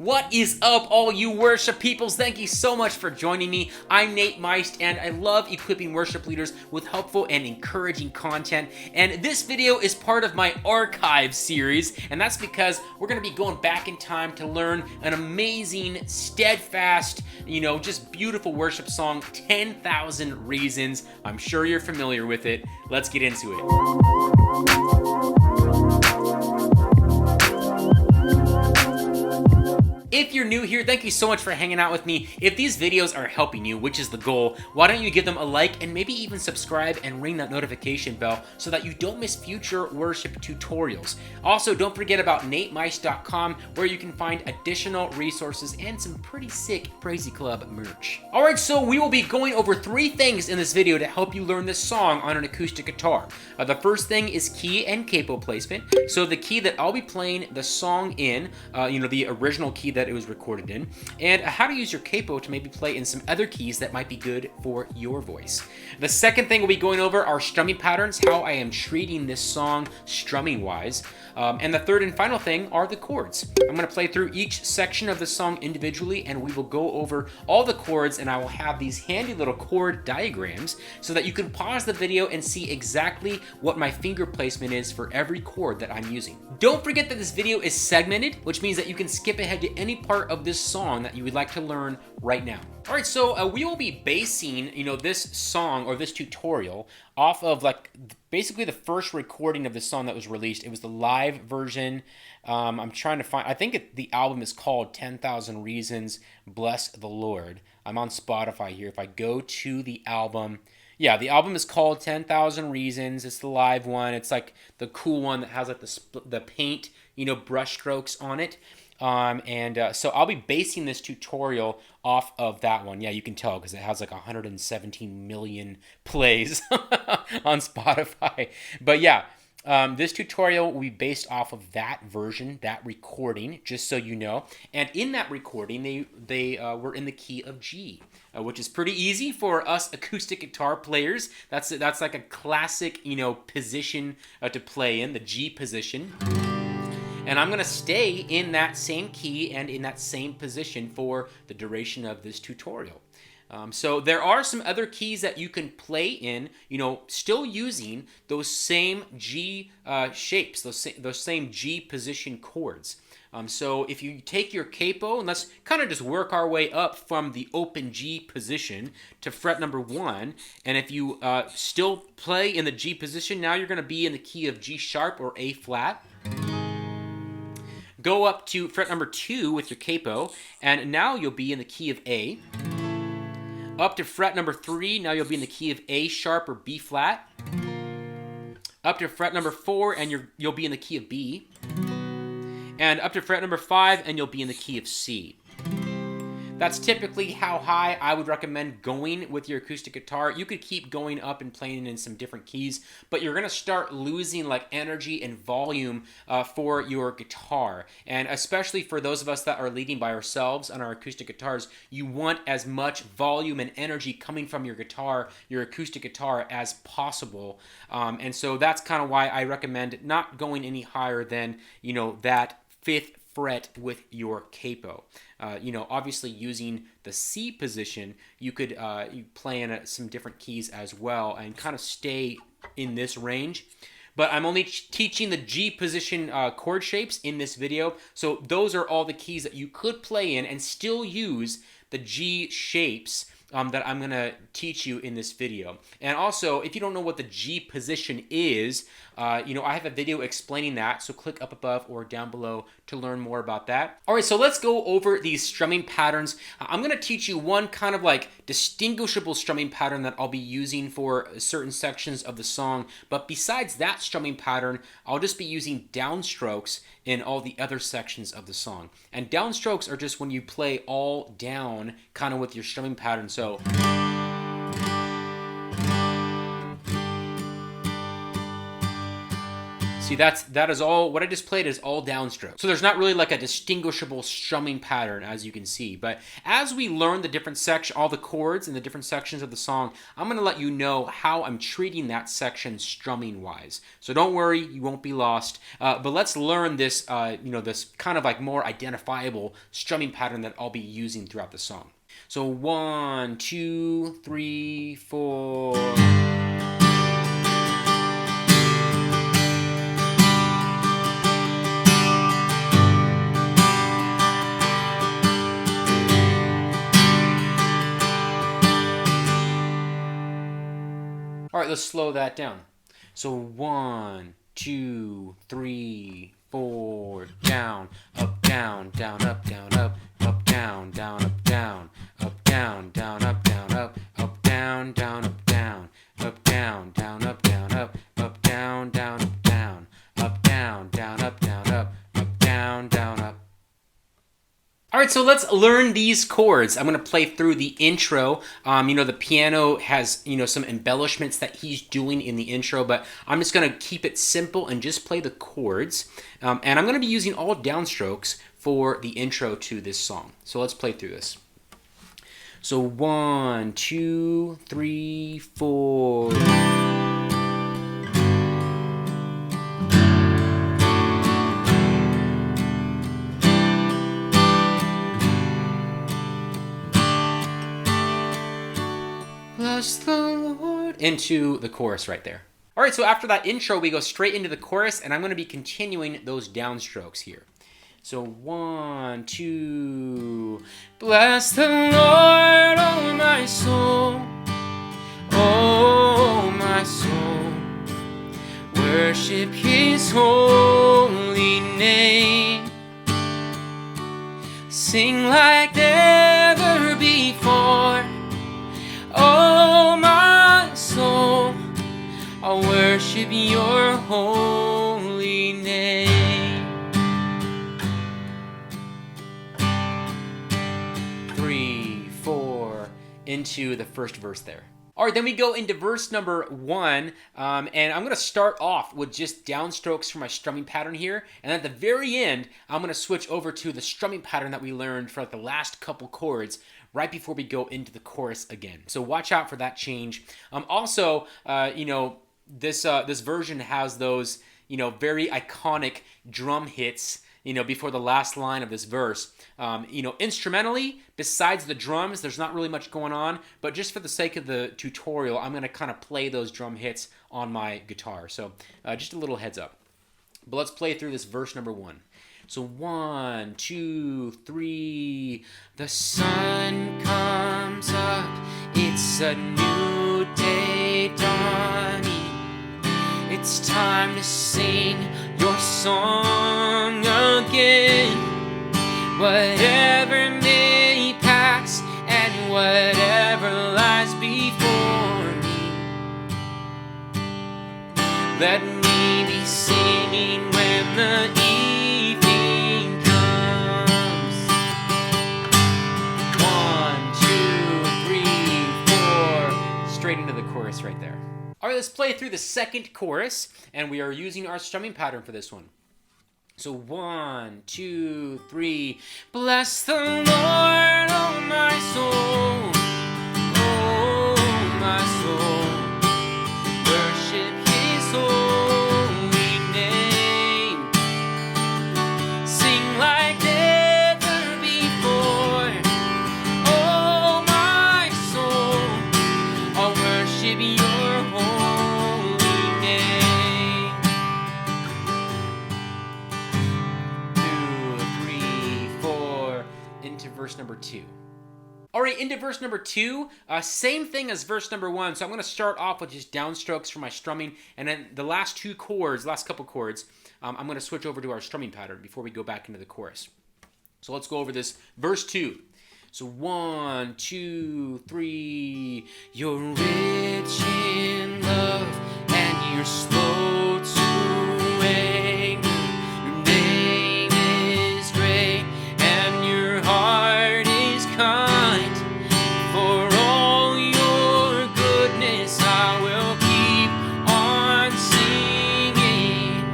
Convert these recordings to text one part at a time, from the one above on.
What is up, all you worship peoples? Thank you so much for joining me. I'm Nate Meist, and I love equipping worship leaders with helpful and encouraging content. And this video is part of my archive series, and that's because we're going to be going back in time to learn an amazing, steadfast, just beautiful worship song, 10,000 Reasons. I'm sure you're familiar with it. Let's get into it. If you're new here, thank you so much for hanging out with me. If these videos are helping you, which is the goal, why don't you give them a like and maybe even subscribe and ring that notification bell so that you don't miss future worship tutorials. Also, don't forget about natemeist.com, where you can find additional resources and some pretty sick Crazy Club merch. Alright, so we will be going over 3 things in this video to help you learn this song on an acoustic guitar. The first thing is key and capo placement. So the key that I'll be playing the song in, the original key that it was recorded in, and how to use your capo to maybe play in some other keys that might be good for your voice. The second thing we'll be going over are strumming patterns, how I am treating this song strumming wise. And the third and final thing are the chords. I'm going to play through each section of the song individually, and we will go over all the chords, and I will have these handy little chord diagrams so that you can pause the video and see exactly what my finger placement is for every chord that I'm using. Don't forget that this video is segmented, which means that you can skip ahead to any part of this song that you would like to learn right now. All right, so we will be basing, this song or this tutorial off of basically the first recording of the song that was released. It was the live version. I'm trying to find, I think the album is called 10,000 Reasons, Bless the Lord. I'm on Spotify here. If I go to the album, yeah, the album is called 10,000 Reasons. It's the live one. It's like the cool one that has like the paint, brush strokes on it. So I'll be basing this tutorial off of that one. Yeah, you can tell because it has like 117 million plays on Spotify. But yeah, this tutorial will be based off of that version, that recording, just so you know. And in that recording, they were in the key of G, which is pretty easy for us acoustic guitar players. That's like a classic, position to play in, the G position. And I'm going to stay in that same key and in that same position for the duration of this tutorial. So there are some other keys that you can play in, still using those same G shapes, those same G position chords. So if you take your capo, and let's kind of just work our way up from the open G position to fret number 1, and if you still play in the G position, now you're going to be in the key of G sharp or A flat. Go up to fret number 2 with your capo, and now you'll be in the key of A. Up to fret number 3, now you'll be in the key of A sharp or B flat. Up to fret number 4, and you'll be in the key of B. And up to fret number 5, and you'll be in the key of C. That's typically how high I would recommend going with your acoustic guitar. You could keep going up and playing in some different keys, but you're going to start losing energy and volume for your guitar. And especially for those of us that are leading by ourselves on our acoustic guitars, you want as much volume and energy coming from your guitar, your acoustic guitar, as possible. And so that's kind of why I recommend not going any higher than, that 5th fret with your capo. Obviously using the C position, you could you play in some different keys as well and kind of stay in this range. But I'm only teaching the G position chord shapes in this video, so those are all the keys that you could play in and still use the G shapes that I'm going to teach you in this video. And also, if you don't know what the G position is, I have a video explaining that, so click up above or down below to learn more about that. All right, so let's go over these strumming patterns. I'm going to teach you one kind of distinguishable strumming pattern that I'll be using for certain sections of the song, but besides that strumming pattern, I'll just be using downstrokes in all the other sections of the song. And downstrokes are just when you play all down kind of with your strumming pattern. So See, that is all, what I just played is all downstroke. So there's not really like a distinguishable strumming pattern, as you can see. But as we learn the different section, all the chords and the different sections of the song, I'm gonna let you know how I'm treating that section strumming wise. So don't worry, you won't be lost. But let's learn this, this kind of like more identifiable strumming pattern that I'll be using throughout the song. So 1, 2, 3, 4. All right, let's slow that down. So 1, 2, 3, 4, down, up, down, down, up, down, up, down, down, up, down, down, down, up, down, up, down, down, up, down, down, down, up, down, up, down, down, up, down, down, down, up, down, up, down, down, up. All right, so let's learn these chords. I'm going to play through the intro. The piano has, some embellishments that he's doing in the intro, but I'm just going to keep it simple and just play the chords. And I'm going to be using all downstrokes for the intro to this song. So let's play through this. So 1, 2, 3, 4. Bless the Lord, into the chorus right there. All right, so after that intro, we go straight into the chorus, and I'm going to be continuing those downstrokes here. So 1, 2, bless the Lord, oh my soul, oh my soul, worship his holy name, sing like never before. Oh, my soul, I'll worship your holy name. 3, 4, into the first verse there. All right, then we go into verse number 1, and I'm going to start off with just downstrokes for my strumming pattern here, and at the very end, I'm going to switch over to the strumming pattern that we learned for like the last couple chords, right before we go into the chorus again. So watch out for that change. Also, this version has those, very iconic drum hits, before the last line of this verse. Instrumentally, besides the drums, there's not really much going on, but just for the sake of the tutorial, I'm going to kind of play those drum hits on my guitar. So just a little heads up. But let's play through this verse number 1. So 1, 2, 3, the sun comes up, it's a new day dawning, it's time to sing your song again, whatever may pass and whatever lies before me, let me be singing when the into the chorus right there. All right, let's play through the second chorus, and we are using our strumming pattern for this one. So 1, 2, 3, bless the Lord, oh my soul, oh my soul, worship his holy name, sing like never before, oh my soul, I'll worship your holy name. 2, 3, 4, into verse number 2. All right, into verse number 2, same thing as verse number 1. So I'm going to start off with just downstrokes for my strumming, and then the last couple chords, I'm going to switch over to our strumming pattern before we go back into the chorus. So let's go over this verse 2. So 1, 2, 3, you're rich in love and you're slow to anger. Your name is great and your heart is kind. For all your goodness I will keep on singing.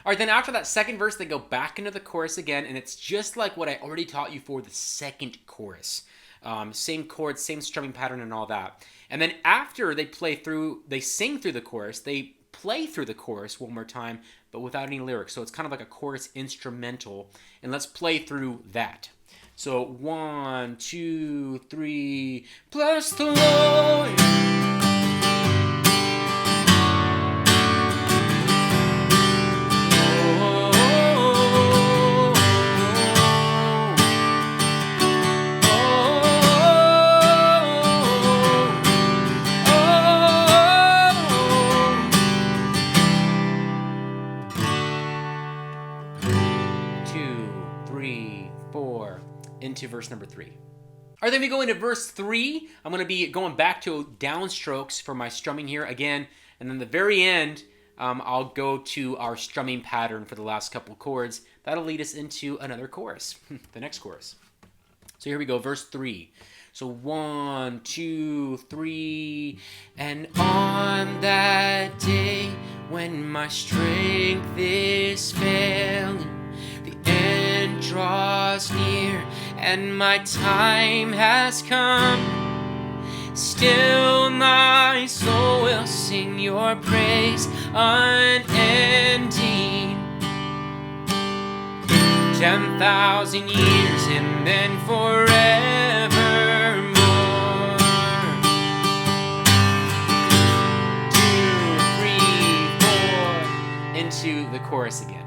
All right, then after that second verse, they go back into the chorus again, and it's just like what I already taught you for the second chorus. Same chords, same strumming pattern, and all that. And then after they sing through the chorus, they play through the chorus one more time, but without any lyrics. So it's kind of like a chorus instrumental, and let's play through that. So 1, 2, 3, bless the Lord. Into verse number 3. All right, then we go into verse 3. I'm going to be going back to downstrokes for my strumming here again, and then the very end, I'll go to our strumming pattern for the last couple chords. That'll lead us into another chorus, the next chorus. So here we go, verse 3. So 1, 2, 3, and on that day when my strength is failing, the end draws near, and my time has come. Still my soul will sing your praise unending. 10,000 years and then forevermore. 2, 3, 4, into the chorus again.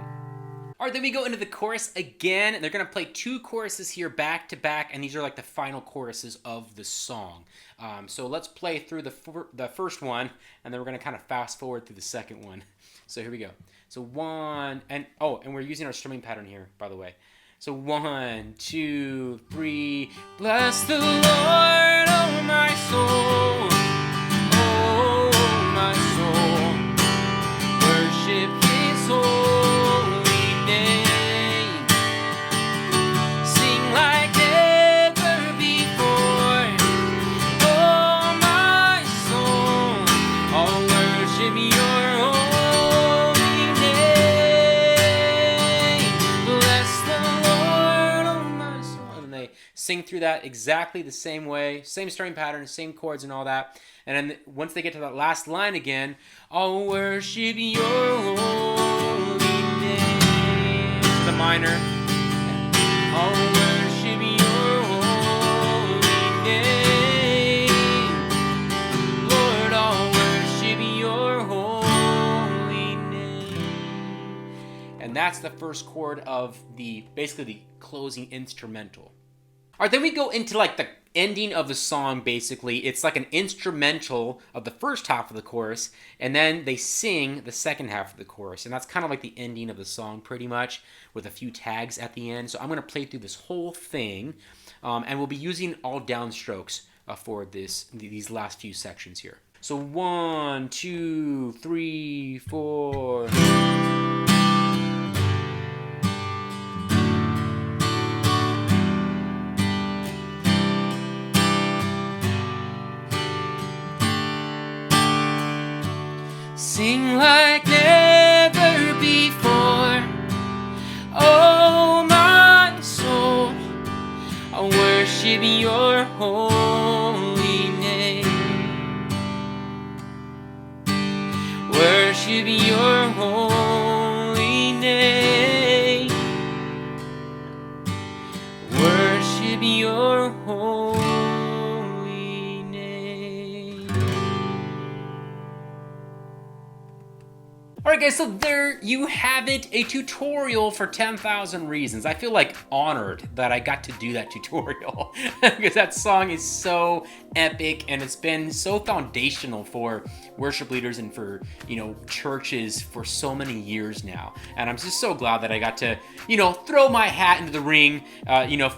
All right, then we go into the chorus again, and they're going to play 2 choruses here back to back, and these are like the final choruses of the song. So let's play through the first one, and then we're going to kind of fast forward through the second one. So here we go. So 1, and we're using our strumming pattern here, by the way. So 1, 2, 3, bless the Lord, oh my soul, oh my soul, worship His holy. Sing through that exactly the same way, same strumming pattern, same chords and all that. And then once they get to that last line again, I'll worship your holy name. To the minor. I'll worship your holy name. Lord, I'll worship your holy name. And that's the first chord of basically the closing instrumental. All right, then we go into like the ending of the song, basically. It's like an instrumental of the first half of the chorus, and then they sing the second half of the chorus. And that's kind of like the ending of the song, pretty much, with a few tags at the end. So I'm going to play through this whole thing, and we'll be using all downstrokes for these last few sections here. So 1, 2, 3, 4... Sing like never before, oh my soul, I worship your holy name. Worship your holy name. Worship your holy name. Alright guys, so there you have it, a tutorial for 10,000 Reasons. I feel like honored that I got to do that tutorial because that song is so epic and it's been so foundational for worship leaders and for, churches for so many years now. And I'm just so glad that I got to, throw my hat into the ring,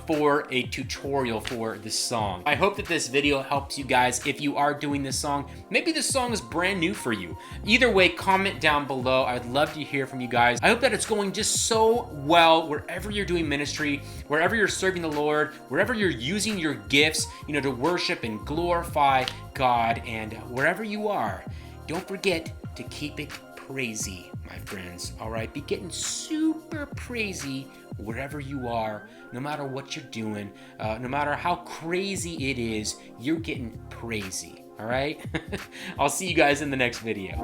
for a tutorial for this song. I hope that this video helps you guys if you are doing this song. Maybe this song is brand new for you. Either way, comment down below. I'd love to hear from you guys. I hope that it's going just so well wherever you're doing ministry, wherever you're serving the Lord, wherever you're using your gifts, to worship and glorify God, and wherever you are, don't forget to keep it crazy, my friends, all right? Be getting super crazy wherever you are, no matter what you're doing, no matter how crazy it is, you're getting crazy, all right? I'll see you guys in the next video.